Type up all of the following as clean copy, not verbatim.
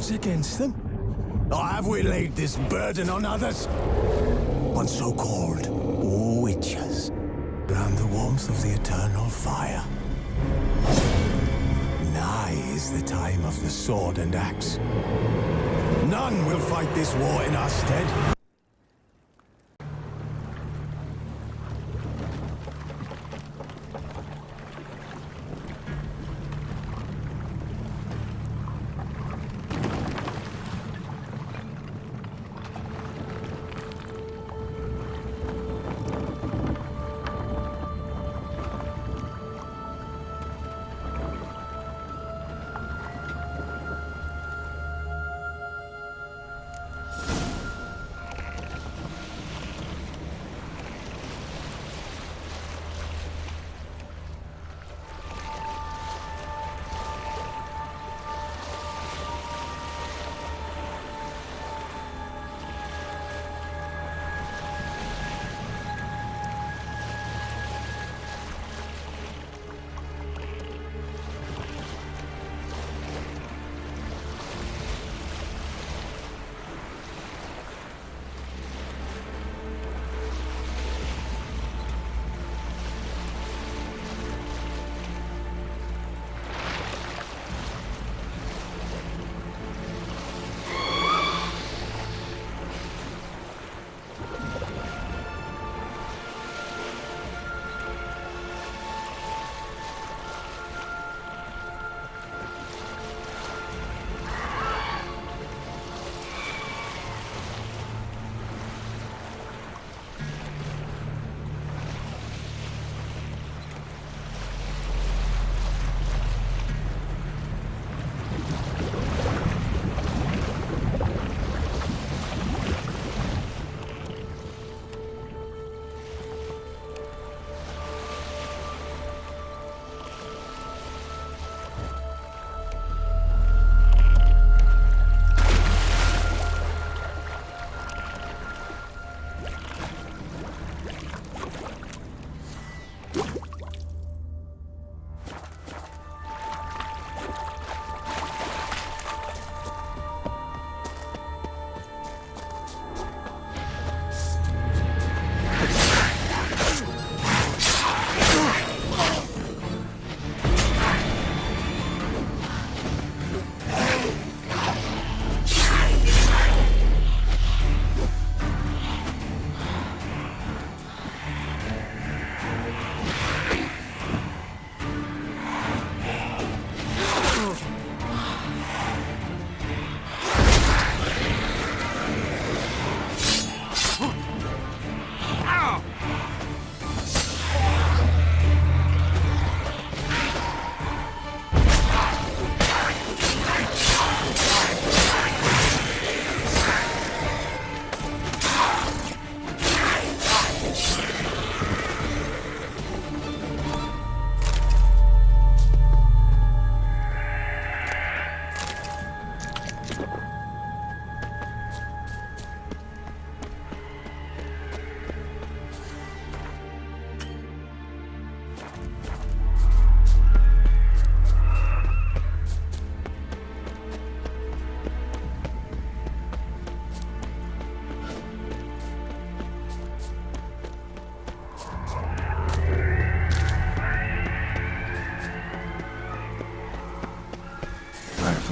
ourselves against them? Or have we laid this burden on others? On so-called witches, round the warmth of the eternal fire. Nigh is the time of the sword and axe. None will fight this war in our stead.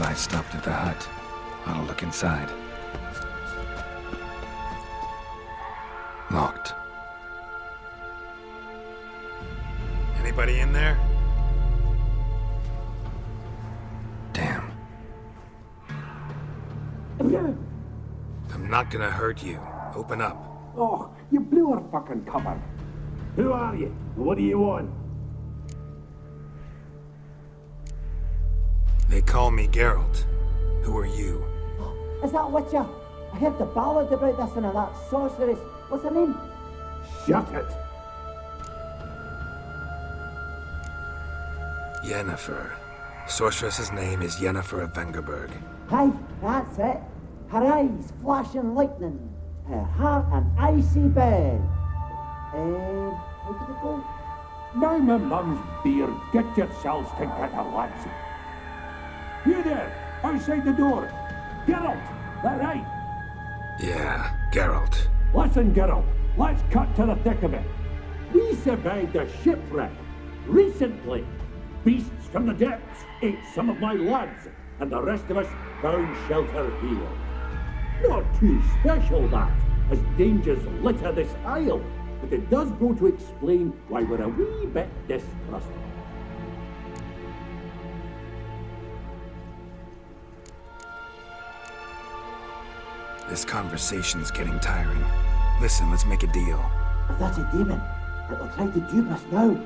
I stopped at the hut. I'll look inside. Locked. Anybody in there? Damn. I'm not gonna hurt you. Open up. Oh, you blew our fucking cover. Who are you? What do you want? They call me Geralt. Who are you? Is that Witcher? I heard the ballad about this and that sorceress. What's her name? Shut it. Yennefer. Sorceress's name is Yennefer of Vengerberg. Aye, that's it. Her eyes flashing lightning. Her heart an icy bed. How did it go? Now my mum's beard, get yourselves together, lads. You there, outside the door. Geralt, that right? Yeah, Geralt. Listen, Geralt, let's cut to the thick of it. We survived a shipwreck recently. Beasts from the depths ate some of my lads, and the rest of us found shelter here. Not too special, that, as dangers litter this isle, but it does go to explain why we're a wee bit distrustful. This conversation's getting tiring. Listen, let's make a deal. If that's a demon, it'll try to dupe us now.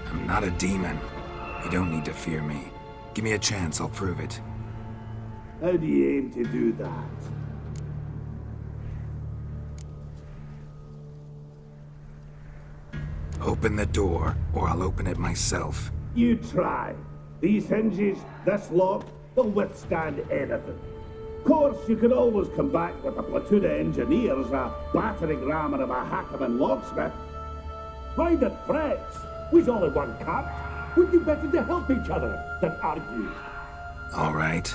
I'm not a demon. You don't need to fear me. Give me a chance, I'll prove it. How do you aim to do that? Open the door, or I'll open it myself. You try. These hinges, this lock, they'll withstand anything. Of course, you can always come back with a platoon of engineers, a battering ram, and a hackman locksmith. Mind it, frets. We's all in one camp. We'd do better to help each other than argue. All right.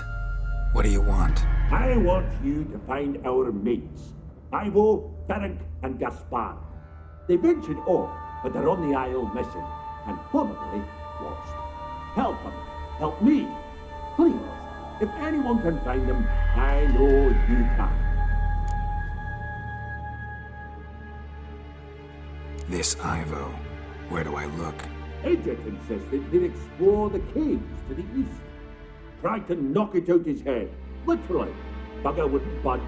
What do you want? I want you to find our mates. Ivo, Ferenc, and Gaspard. They ventured off, but they're on the isle missing, and probably lost. Help them. Help me. Please. If anyone can find them, I know you can. This Ivo. Where do I look? Agent insisted they'd explore the caves to the east. Tried to knock it out his head. Literally. Bugger wouldn't budge.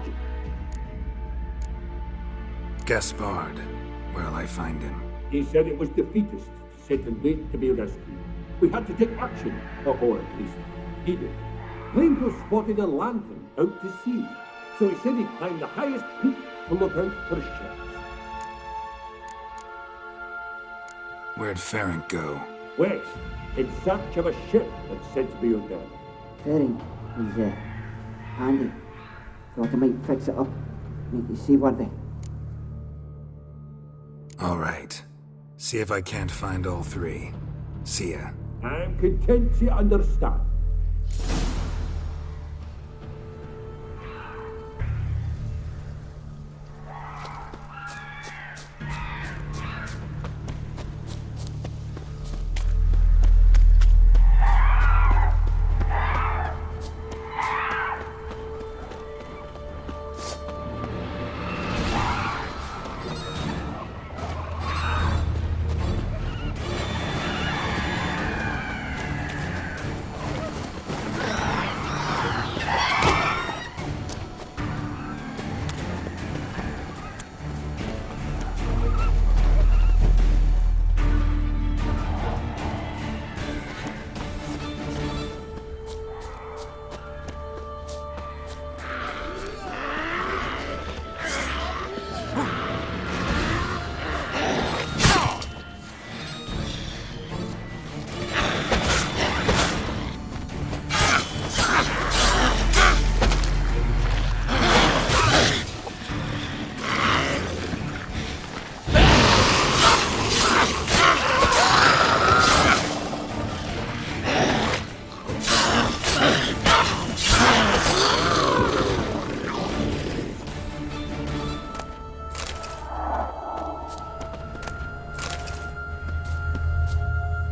Gaspard. Where'll I find him? He said it was defeatist, set and wait to be rescued. We had to take action, or at least he did. Claimed to have spotted a lantern out to sea, so he said he'd climb the highest peak to look out for ships. Where'd Ferenc go? West, in search of a ship that's said to be out there. Ferenc, he's handy. Thought I might fix it up, make it seaworthy. All right. See if I can't find all three. See ya. I'm content to understand.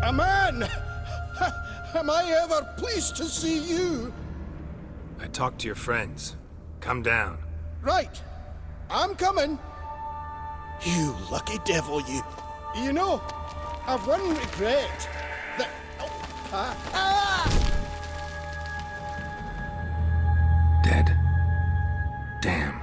A man! Am I ever pleased to see you? I talked to your friends. Come down. Right. I'm coming. You lucky devil, you. You know, I've one regret. That... Dead. Damn.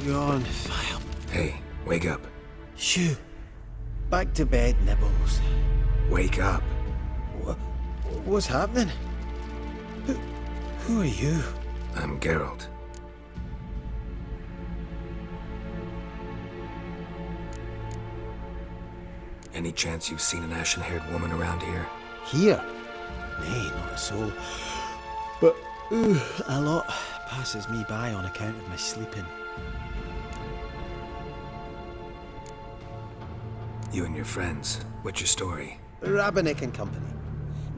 Begone, vile. Hey, wake up. Shoo. Back to bed, Nibbles. Wake up. What's happening? Who are you? I'm Geralt. Any chance you've seen an ashen-haired woman around here? Here? Nay, not a soul. But, a lot passes me by on account of my sleeping. You and your friends, what's your story? Rabbinick and Company.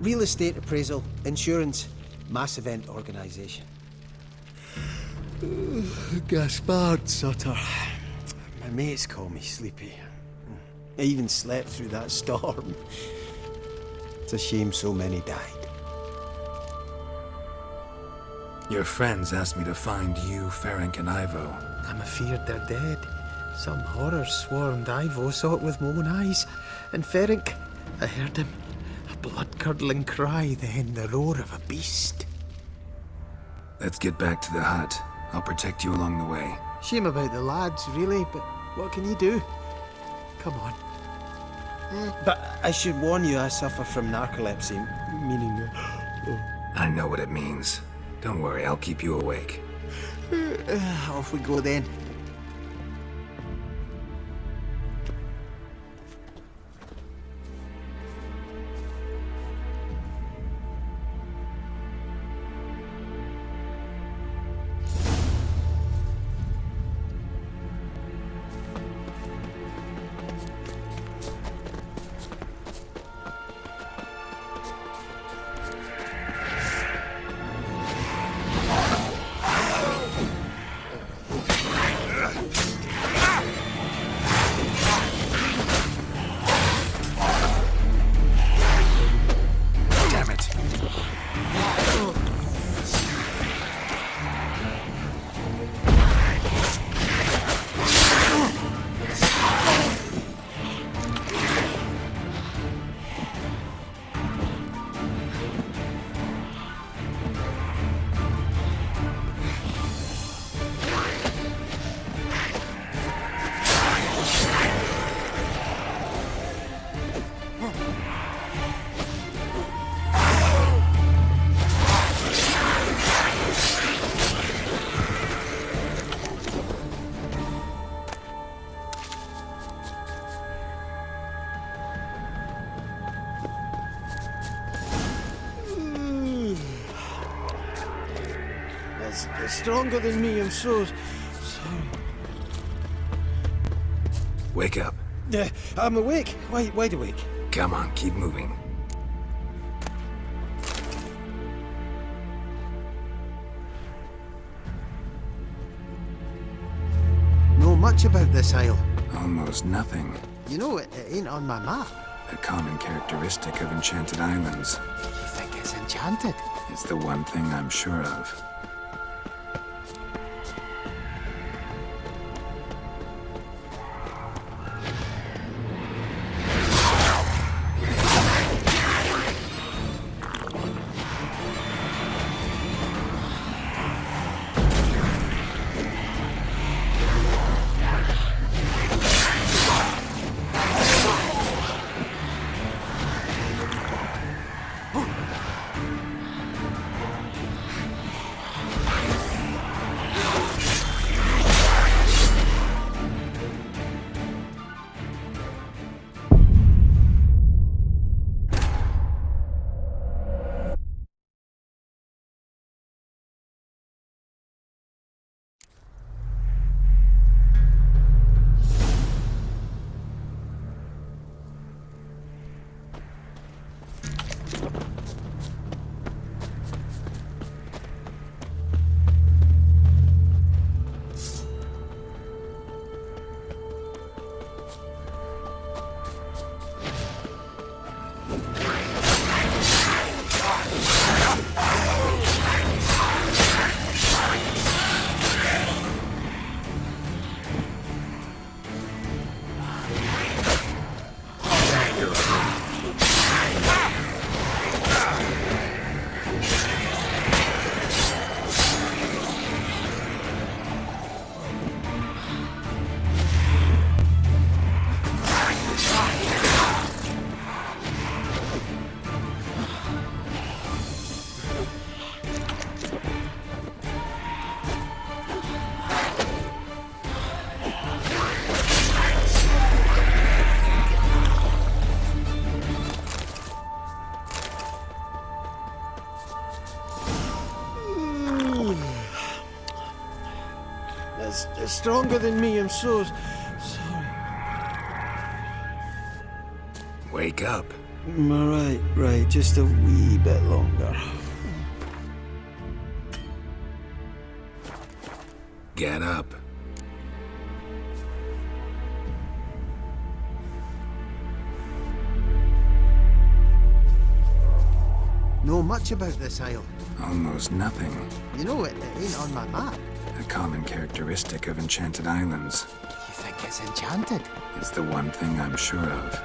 Real estate appraisal, insurance, mass event organisation. Gaspard, Sutter. My mates call me Sleepy. I even slept through that storm. It's a shame so many died. Your friends asked me to find you, Ferenc, and Ivo. I'm afeard they're dead. Some horror swarmed Ivo, saw it with my own eyes. And Ferenc, I heard him. A blood-curdling cry, then the roar of a beast. Let's get back to the hut. I'll protect you along the way. Shame about the lads, really, but what can you do? Come on. But I should warn you, I suffer from narcolepsy, meaning... I know what it means. Don't worry, I'll keep you awake. Off we go then. It's stronger than me, I'm so sorry. Wake up. I'm awake. Wide awake. Come on, keep moving. Know much about this isle? Almost nothing. You know, it ain't on my map. A common characteristic of enchanted islands. You think it's enchanted? It's the one thing I'm sure of. stronger than me. I'm so sorry. Wake up. Right. Just a wee bit longer. Get up. Know much about this isle. Almost nothing. You know, it ain't on my map. A common characteristic of enchanted islands. You think it's enchanted? It's the one thing I'm sure of.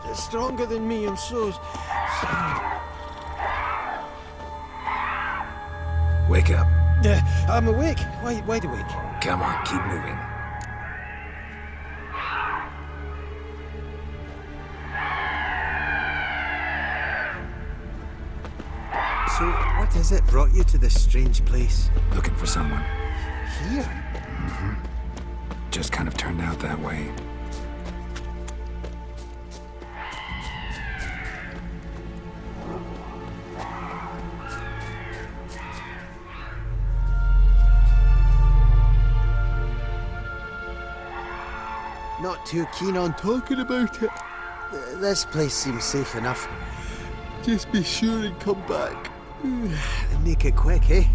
It's stronger than me. I'm so sorry. Wake up. I'm awake. Wide awake. Come on, keep moving. So, what is it brought you to this strange place? Looking for someone. Here? Just kind of turned out that way. Not too keen on talking about it. This place seems safe enough. Just be sure and come back. And make it quick, eh?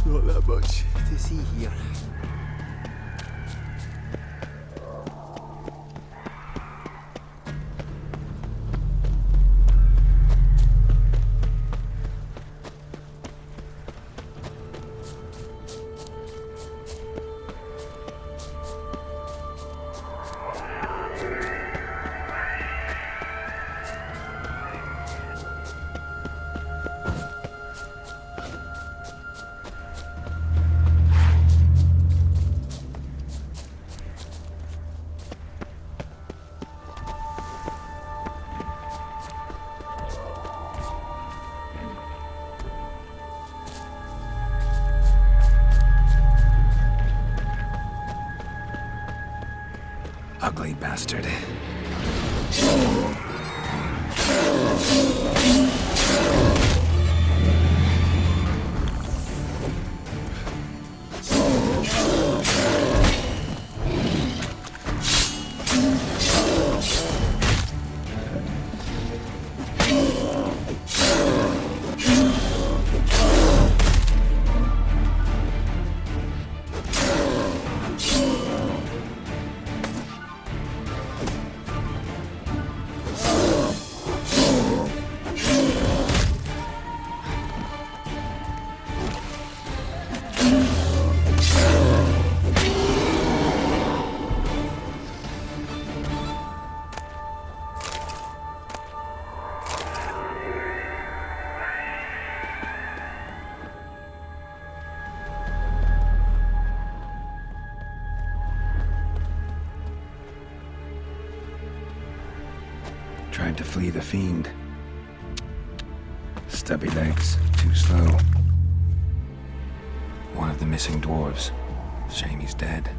Not that much to see here. Ugly bastard. Tried to flee the fiend. Stubby legs, too slow. One of the missing dwarves. Shame he's dead.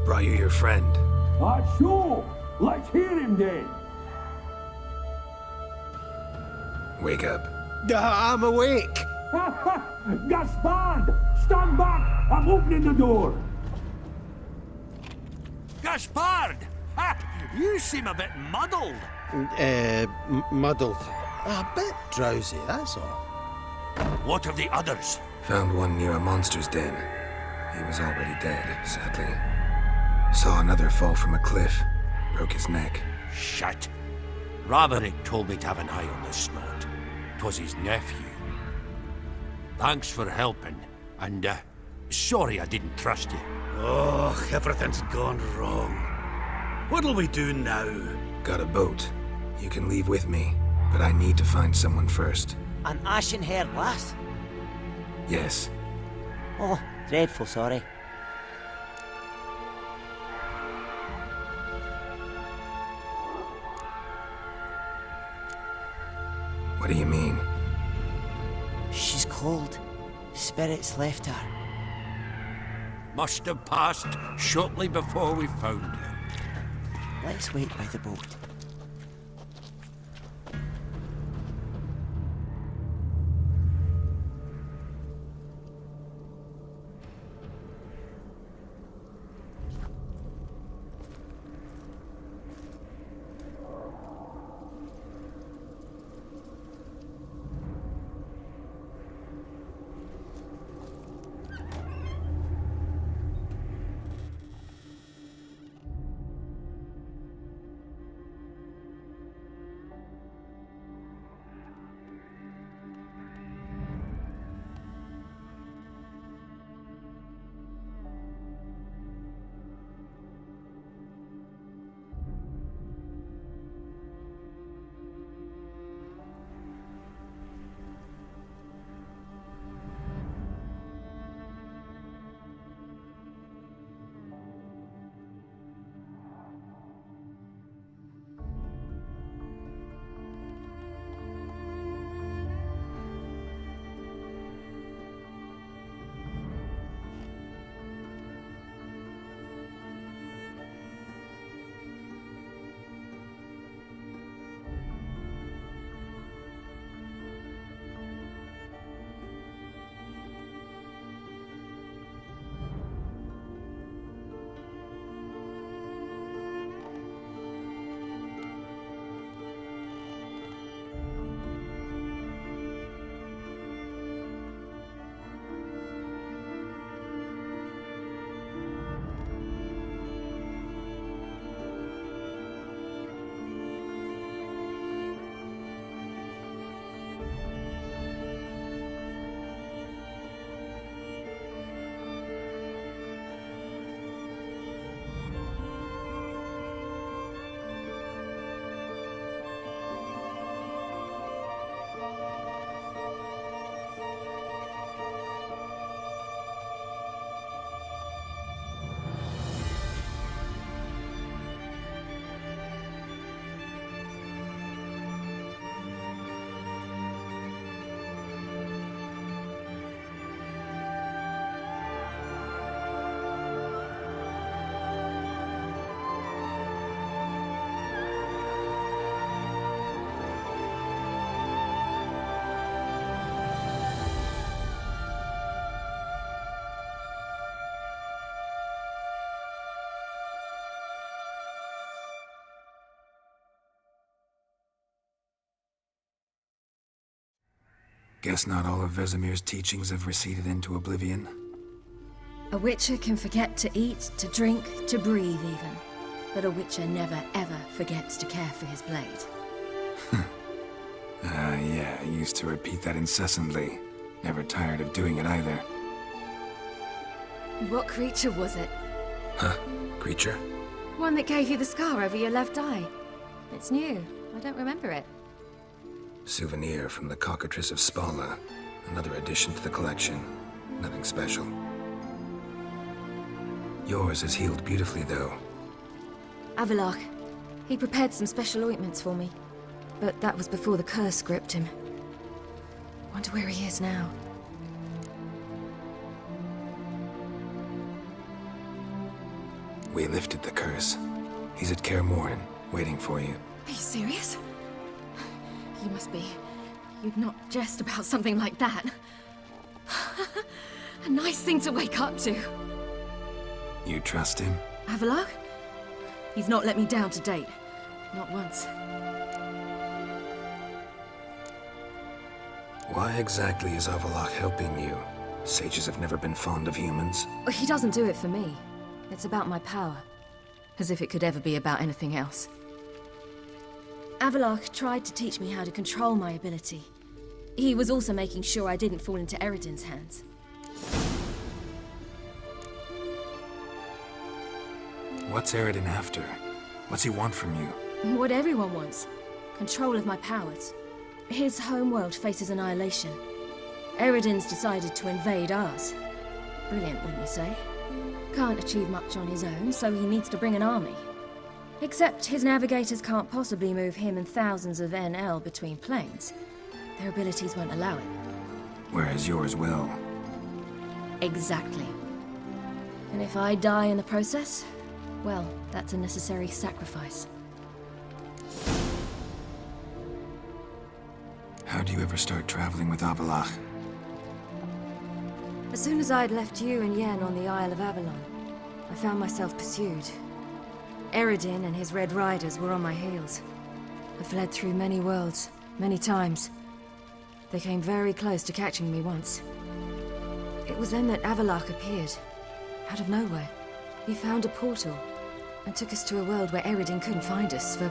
Brought you your friend. Sure. Let's hear him then. Wake up. I'm awake. Gaspard! Stand back! I'm opening the door. Gaspard! Ha! You seem a bit muddled. Muddled. A bit drowsy, that's all. What of the others? Found one near a monster's den. He was already dead, sadly. Saw another fall from a cliff. Broke his neck. Shit. Roderick told me to have an eye on the snot. 'Twas his nephew. Thanks for helping, and sorry I didn't trust you. Oh, everything's gone wrong. What'll we do now? Got a boat. You can leave with me, but I need to find someone first. An ashen-haired lass? Yes. Oh, dreadful sorry. What do you mean? She's cold. Spirits left her. Must have passed shortly before we found her. Let's wait by the boat. Guess not all of Vesemir's teachings have receded into oblivion. A witcher can forget to eat, to drink, to breathe even. But a witcher never ever forgets to care for his blade. Yeah, I used to repeat that incessantly. Never tired of doing it either. What creature was it? Huh? Creature? One that gave you the scar over your left eye. It's new. I don't remember it. Souvenir from the cockatrice of Spala. Another addition to the collection. Nothing special. Yours is healed beautifully, though. Avalok. He prepared some special ointments for me. But that was before the curse gripped him. Wonder where he is now. We lifted the curse. He's at Kaer Morhen, waiting for you. Are you serious? You must be. You'd not jest about something like that. A nice thing to wake up to. You trust him? Avallac'h? He's not let me down to date. Not once. Why exactly is Avallac'h helping you? Sages have never been fond of humans. He doesn't do it for me. It's about my power. As if it could ever be about anything else. Avallac'h tried to teach me how to control my ability. He was also making sure I didn't fall into Eredin's hands. What's Eredin after? What's he want from you? What everyone wants. Control of my powers. His homeworld faces annihilation. Eredin's decided to invade ours. Brilliant, wouldn't you say? Can't achieve much on his own, so he needs to bring an army. Except his navigators can't possibly move him and thousands of NL between planes. Their abilities won't allow it. Whereas yours will. Exactly. And if I die in the process, well, that's a necessary sacrifice. How do you ever start traveling with Avallac'h? As soon as I'd left you and Yen on the Isle of Avalon, I found myself pursued. Eredin and his Red Riders were on my heels. I fled through many worlds, many times. They came very close to catching me once. It was then that Avallac'h appeared, out of nowhere. He found a portal, and took us to a world where Eredin couldn't find us for,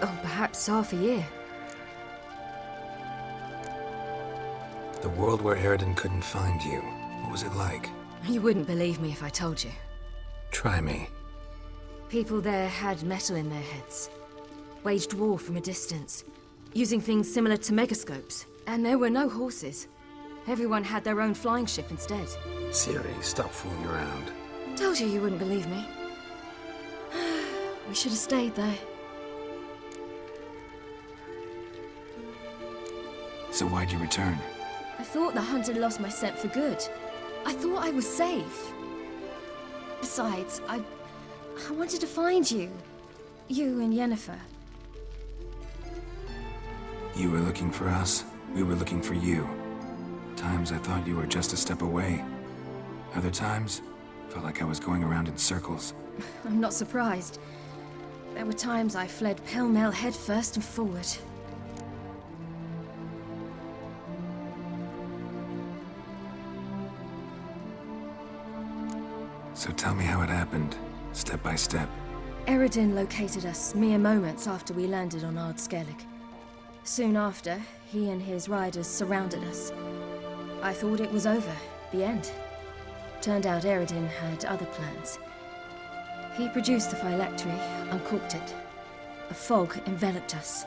oh, perhaps half a year. The world where Eredin couldn't find you. What was it like? You wouldn't believe me if I told you. Try me. People there had metal in their heads. Waged war from a distance, using things similar to megascopes. And there were no horses. Everyone had their own flying ship instead. Ciri, stop fooling around. Told you wouldn't believe me. We should have stayed there. So why'd you return? I thought the hunt had lost my scent for good. I thought I was safe. Besides, I wanted to find you. You and Yennefer. You were looking for us, we were looking for you. Times I thought you were just a step away. Other times, felt like I was going around in circles. I'm not surprised. There were times I fled pell-mell head first and forward. So tell me how it happened, step by step. Eredin located us mere moments after we landed on Ard Skellig. Soon after, he and his riders surrounded us. I thought it was over, the end. Turned out Eredin had other plans. He produced the phylactery, uncorked it. A fog enveloped us,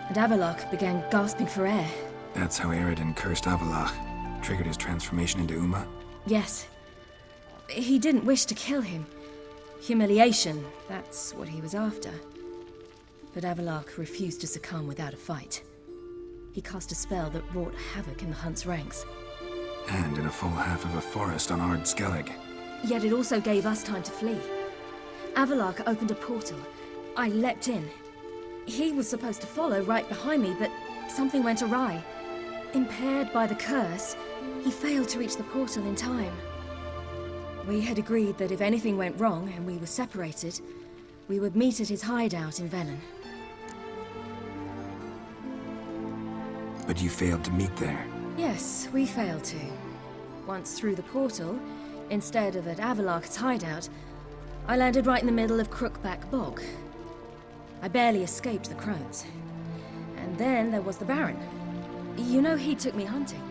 and Avallac'h began gasping for air. That's how Eredin cursed Avallac'h, triggered his transformation into Uma? Yes. He didn't wish to kill him. Humiliation, that's what he was after. But Avallac'h refused to succumb without a fight. He cast a spell that wrought havoc in the hunt's ranks. And in a full half of a forest on Ard Skellig. Yet it also gave us time to flee. Avallac'h opened a portal. I leapt in. He was supposed to follow right behind me, but something went awry. Impaired by the curse, he failed to reach the portal in time. We had agreed that if anything went wrong and we were separated, we would meet at his hideout in Velen. But you failed to meet there. Yes, we failed to. Once through the portal, instead of at Avallac'h's hideout, I landed right in the middle of Crookback Bog. I barely escaped the crones. And then there was the Baron. You know, he took me hunting.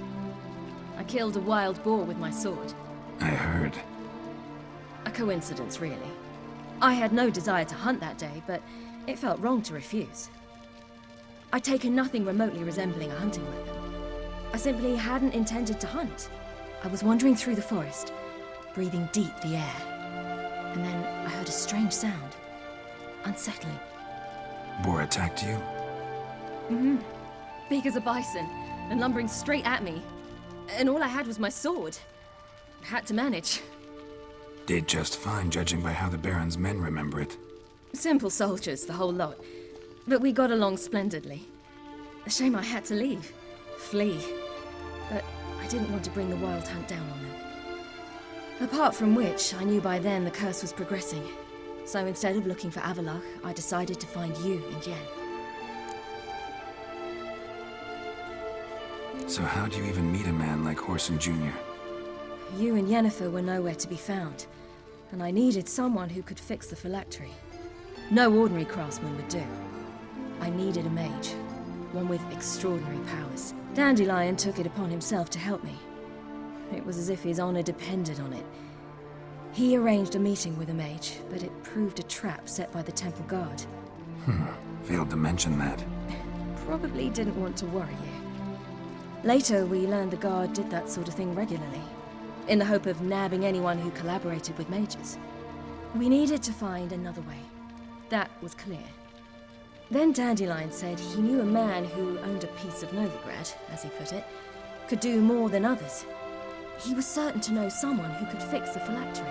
I killed a wild boar with my sword. I heard. A coincidence, really. I had no desire to hunt that day, but it felt wrong to refuse. I'd taken nothing remotely resembling a hunting weapon. I simply hadn't intended to hunt. I was wandering through the forest, breathing deep the air. And then I heard a strange sound. Unsettling. Boar attacked you? Mm-hmm. Big as a bison, and lumbering straight at me. And all I had was my sword. Had to manage. Did just fine, judging by how the Baron's men remember it. Simple soldiers, the whole lot. But we got along splendidly. A shame I had to leave. Flee. But I didn't want to bring the Wild Hunt down on them. Apart from which, I knew by then the curse was progressing. So instead of looking for Avallac'h, I decided to find you and Yen. So how do you even meet a man like Whoreson Jr.? You and Yennefer were nowhere to be found, and I needed someone who could fix the phylactery. No ordinary craftsman would do. I needed a mage, one with extraordinary powers. Dandelion took it upon himself to help me. It was as if his honor depended on it. He arranged a meeting with a mage, but it proved a trap set by the temple guard. Failed to mention that. Probably didn't want to worry you. Later, we learned the guard did that sort of thing regularly, in the hope of nabbing anyone who collaborated with mages. We needed to find another way. That was clear. Then Dandelion said he knew a man who owned a piece of Novigrad, as he put it, could do more than others. He was certain to know someone who could fix the phylactery.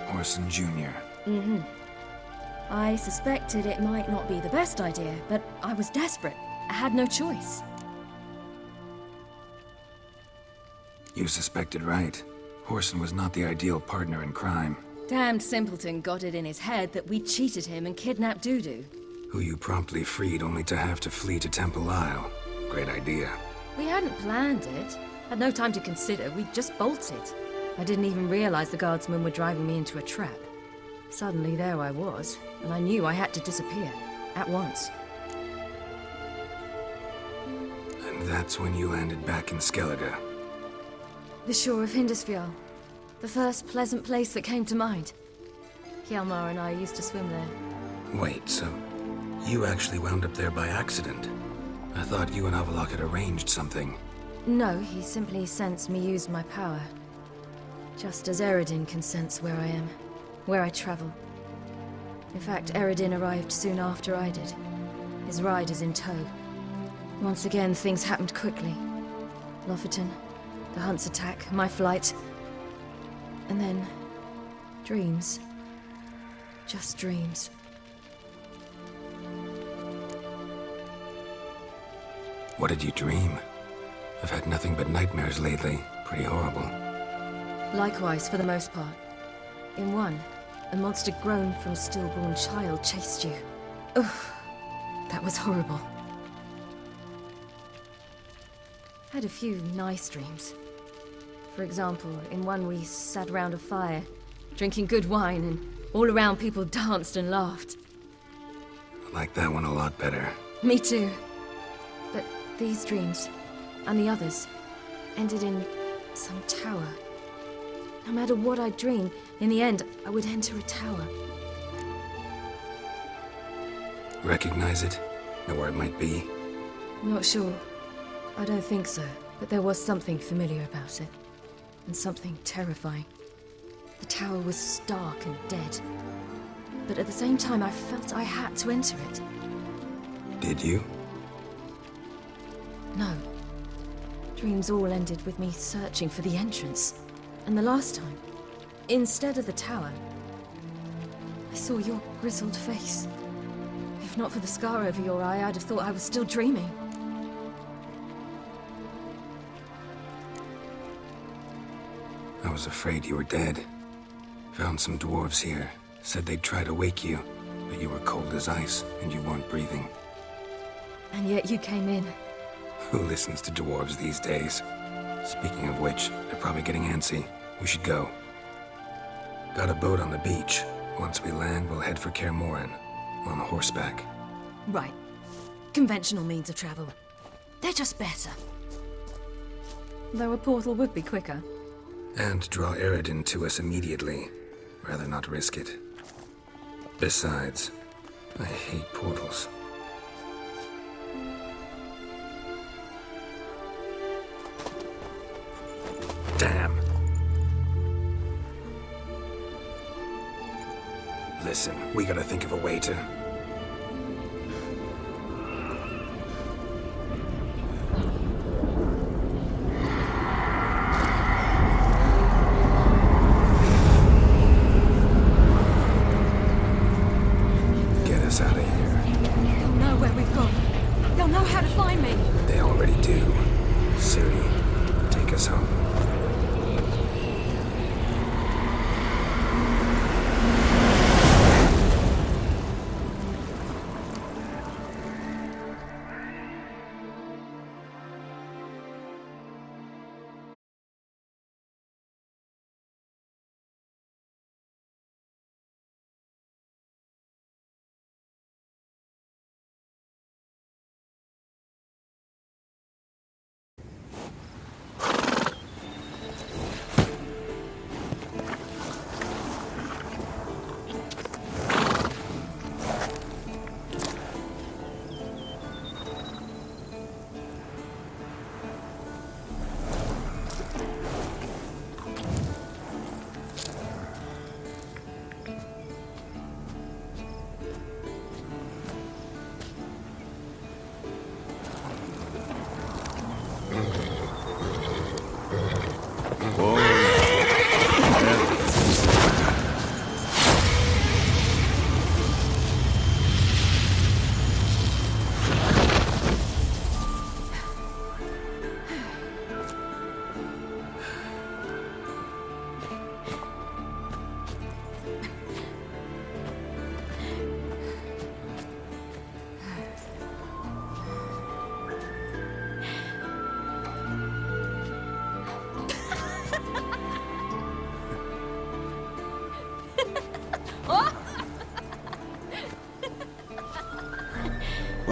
Whoreson Jr. Mm-hmm. I suspected it might not be the best idea, but I was desperate. I had no choice. You suspected right. Whoreson was not the ideal partner in crime. Damned simpleton got it in his head that we cheated him and kidnapped Dudu. Who you promptly freed only to have to flee to Temple Isle. Great idea. We hadn't planned it. Had no time to consider, we just bolted. I didn't even realize the guardsmen were driving me into a trap. Suddenly there I was, and I knew I had to disappear. At once. And that's when you landed back in Skellige. The shore of Hindisfjall. The first pleasant place that came to mind. Hjalmar and I used to swim there. Wait, so you actually wound up there by accident? I thought you and Avallac'h had arranged something. No, he simply sensed me use my power. Just as Eredin can sense where I am, where I travel. In fact, Eredin arrived soon after I did. His riders in tow. Once again, things happened quickly. Lofoten, the Hunt's attack, my flight. And then, dreams. Just dreams. What did you dream? I've had nothing but nightmares lately. Pretty horrible. Likewise, for the most part. In one, a monster grown from a stillborn child chased you. Ugh, that was horrible. Had a few nice dreams. For example, in one we sat around a fire, drinking good wine, and all around people danced and laughed. I like that one a lot better. Me too. But these dreams, and the others, ended in some tower. No matter what I dreamed, in the end, I would enter a tower. Recognize it? Know where it might be? Not sure. I don't think so, but there was something familiar about it. And something terrifying. The tower was stark and dead. But at the same time, I felt I had to enter it. Did you? No. Dreams all ended with me searching for the entrance. And the last time, instead of the tower, I saw your grizzled face. If not for the scar over your eye, I'd have thought I was still dreaming. I was afraid you were dead. Found some dwarves here. Said they'd try to wake you, but you were cold as ice and you weren't breathing. And yet you came in. Who listens to dwarves these days? Speaking of which, they're probably getting antsy. We should go. Got a boat on the beach. Once we land, we'll head for Kaer Morhen. On horseback. Right. Conventional means of travel. They're just better. Though a portal would be quicker. And draw Eredin to us immediately. Rather not risk it. Besides, I hate portals. Damn. Listen, we gotta think of a way to...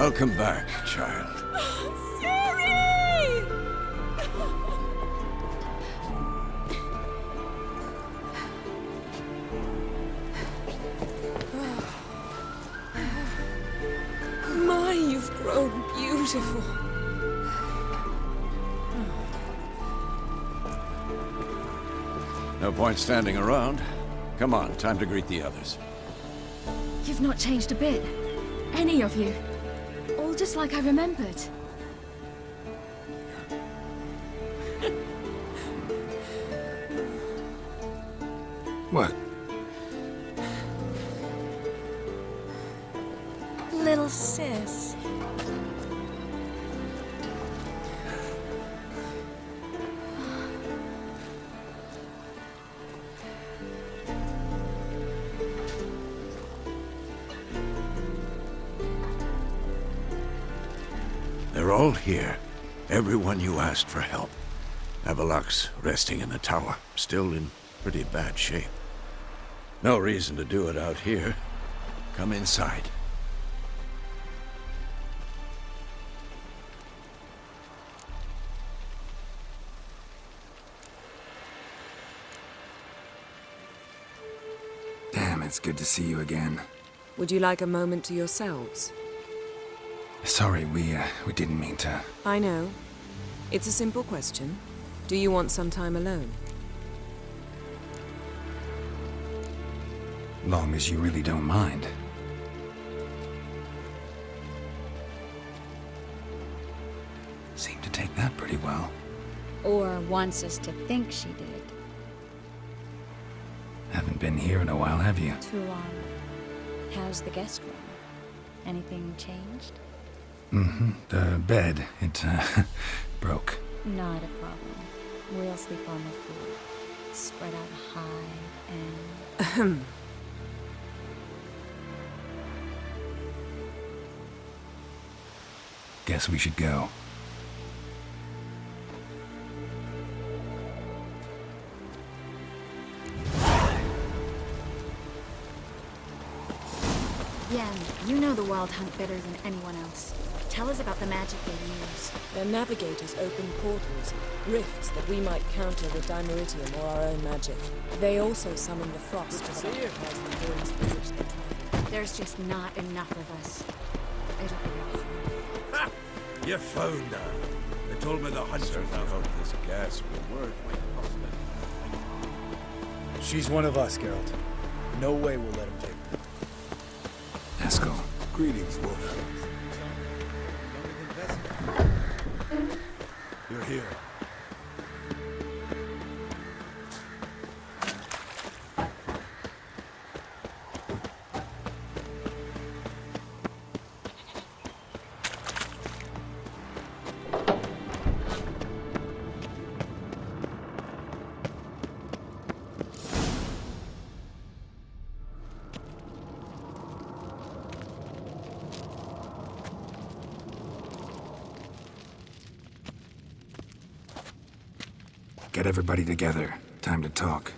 Welcome back, child. Ciri! My, you've grown beautiful. No point standing around. Come on, time to greet the others. You've not changed a bit. Any of you. All just like I remembered. What? Little sis. They're all here. Everyone you asked for help. Avalok's resting in the tower, still in pretty bad shape. No reason to do it out here. Come inside. Damn, it's good to see you again. Would you like a moment to yourselves? Sorry, we didn't mean to. I know. It's a simple question. Do you want some time alone? Long as you really don't mind. Seemed to take that pretty well. Or wants us to think she did. Haven't been here in a while, have you? Too long. How's the guest room? Anything changed? Mm-hmm. The bed, it, broke. Not a problem. We'll sleep on the floor. Spread out high and... Guess we should go. Yen, you know the Wild Hunt better than anyone else. Tell us about the magic they use. Their navigators open portals, rifts that we might counter with dimeritium or our own magic. They also summon the frost to sacrifice the thorns through which they travel. There's just not enough of us. It'll be awful. Ha! You found her. They told me the hunter found this gas will work. She's one of us, Geralt. No way we'll let him take her. Let's go. Greetings, Wolf. You're here. Get everybody together. Time to talk.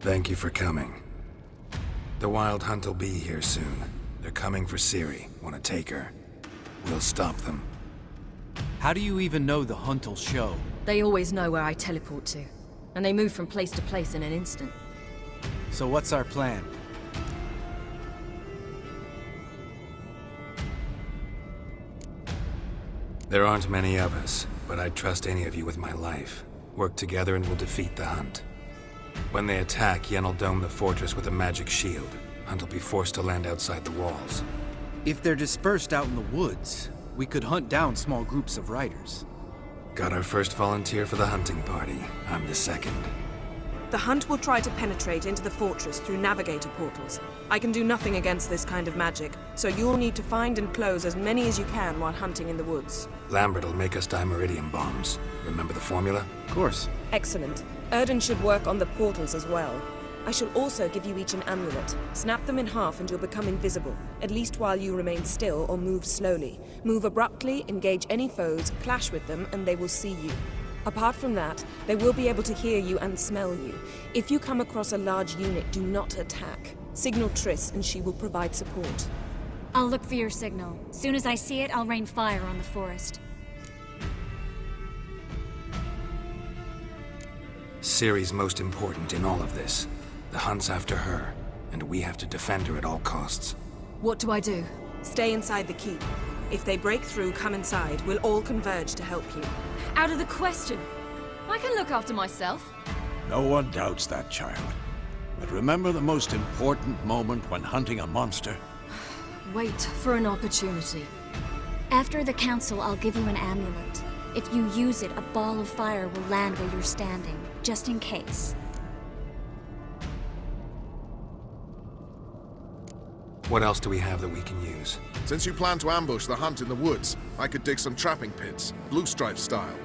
Thank you for coming. The Wild Hunt will be here soon. They're coming for Ciri. Want to take her? We'll stop them. How do you even know the hunt will show? They always know where I teleport to. And they move from place to place in an instant. So what's our plan? There aren't many of us, but I'd trust any of you with my life. Work together and we'll defeat the Hunt. When they attack, Yen will dome the fortress with a magic shield. Hunt will be forced to land outside the walls. If they're dispersed out in the woods, we could hunt down small groups of riders. Got our first volunteer for the hunting party. I'm the second. The hunt will try to penetrate into the fortress through navigator portals. I can do nothing against this kind of magic, so you'll need to find and close as many as you can while hunting in the woods. Lambert'll make us dimeridium bombs. Remember the formula? Of course. Excellent. Erden should work on the portals as well. I shall also give you each an amulet. Snap them in half and you'll become invisible, at least while you remain still or move slowly. Move abruptly, engage any foes, clash with them, and they will see you. Apart from that, they will be able to hear you and smell you. If you come across a large unit, do not attack. Signal Triss and she will provide support. I'll look for your signal. Soon as I see it, I'll rain fire on the forest. Ciri's most important in all of this. The hunt's after her, and we have to defend her at all costs. What do I do? Stay inside the keep. If they break through, come inside. We'll all converge to help you. Out of the question. I can look after myself. No one doubts that, child. But remember the most important moment when hunting a monster? Wait for an opportunity. After the council, I'll give you an amulet. If you use it, a ball of fire will land where you're standing, just in case. What else do we have that we can use? Since you plan to ambush the hunt in the woods, I could dig some trapping pits, blue stripe style.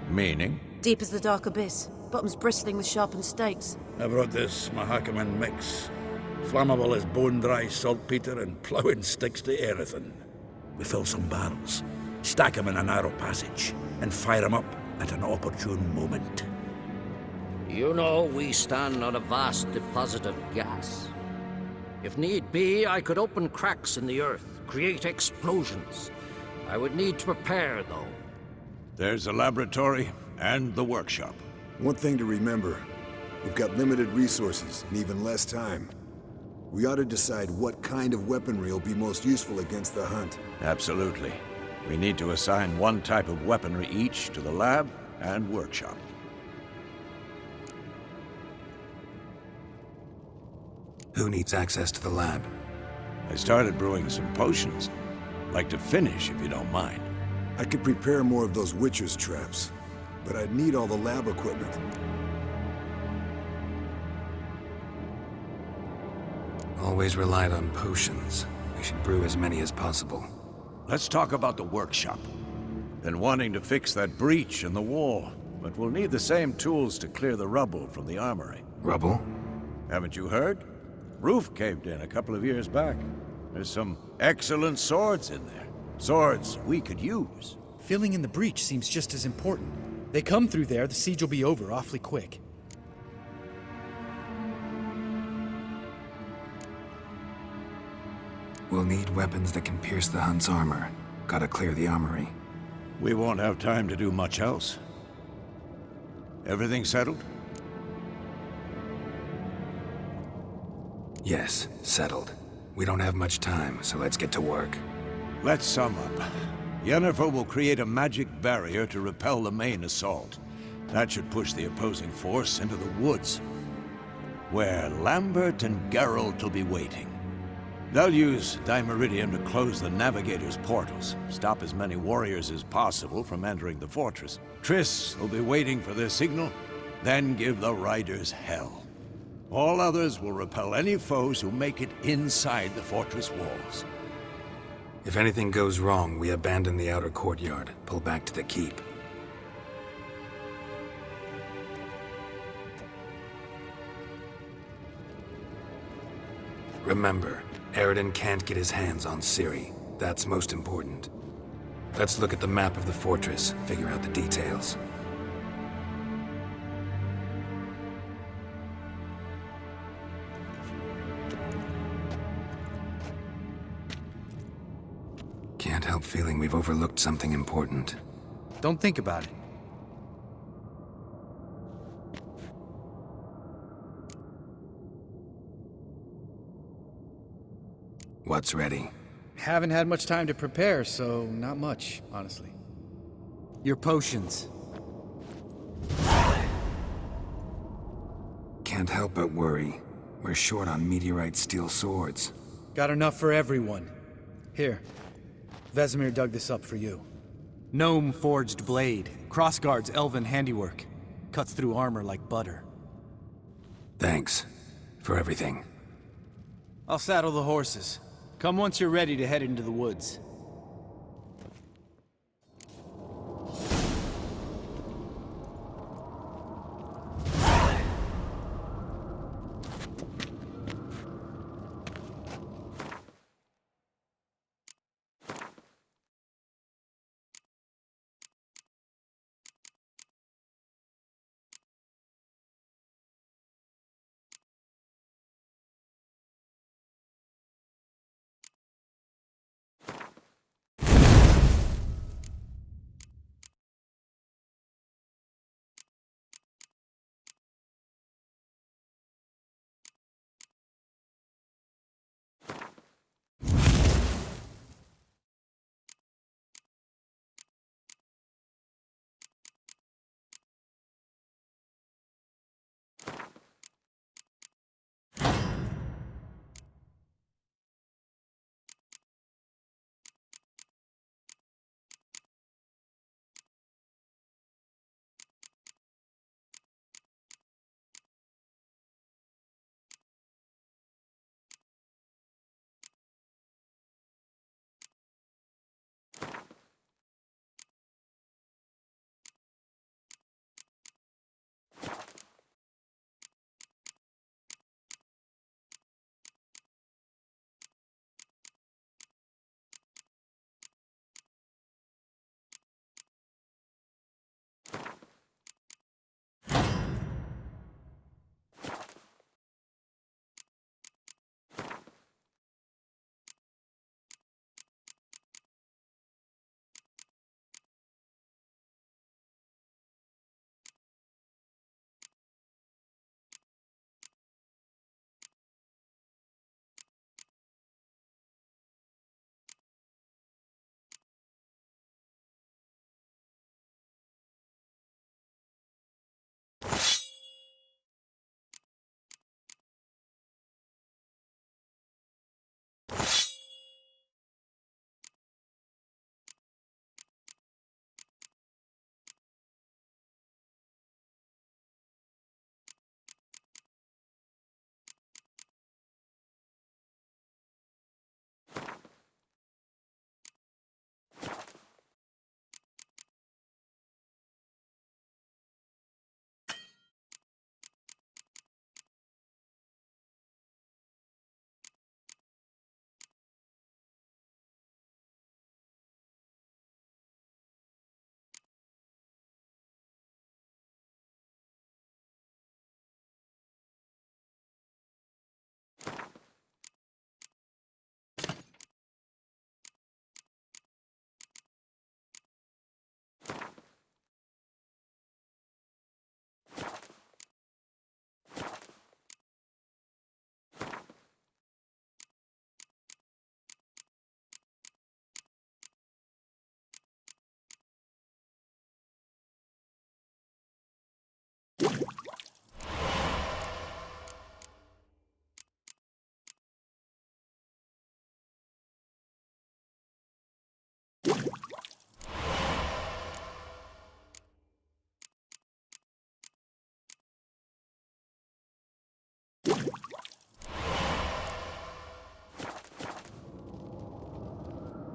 Meaning? Deep as the dark abyss, bottoms bristling with sharpened stakes. I brought this Mahakaman mix. Flammable as bone-dry saltpeter and ploughing sticks to everything. We fill some barrels, stack them in a narrow passage, and fire them up at an opportune moment. You know, we stand on a vast deposit of gas. If need be, I could open cracks in the earth, create explosions. I would need to prepare, though. There's the laboratory and the workshop. One thing to remember, we've got limited resources and even less time. We ought to decide what kind of weaponry will be most useful against the hunt. Absolutely. We need to assign one type of weaponry each to the lab and workshop. Who needs access to the lab? I started brewing some potions. Like to finish, if you don't mind. I could prepare more of those Witcher's traps, but I'd need all the lab equipment. Always relied on potions. We should brew as many as possible. Let's talk about the workshop. Been wanting to fix that breach in the wall, but we'll need the same tools to clear the rubble from the armory. Rubble? Haven't you heard? Roof caved in a couple of years back. There's some excellent swords in there. Swords we could use. Filling in the breach seems just as important. They come through there, the siege will be over awfully quick. We'll need weapons that can pierce the hunt's armor. Gotta clear the armory. We won't have time to do much else. Everything settled? Yes, settled. We don't have much time, so let's get to work. Let's sum up. Yennefer will create a magic barrier to repel the main assault. That should push the opposing force into the woods, where Lambert and Geralt will be waiting. They'll use dimeridium to close the navigator's portals, stop as many warriors as possible from entering the fortress. Triss will be waiting for their signal, then give the riders hell. All others will repel any foes who make it inside the fortress walls. If anything goes wrong, we abandon the outer courtyard, pull back to the keep. Remember, Erden can't get his hands on Ciri. That's most important. Let's look at the map of the fortress, figure out the details. Can't help feeling we've overlooked something important. Don't think about it. What's ready? Haven't had much time to prepare, so not much, honestly. Your potions. Can't help but worry. We're short on meteorite steel swords. Got enough for everyone. Here. Vesemir dug this up for you. Gnome-forged blade. Crossguard's elven handiwork. Cuts through armor like butter. Thanks for everything. I'll saddle the horses. Come once you're ready to head into the woods.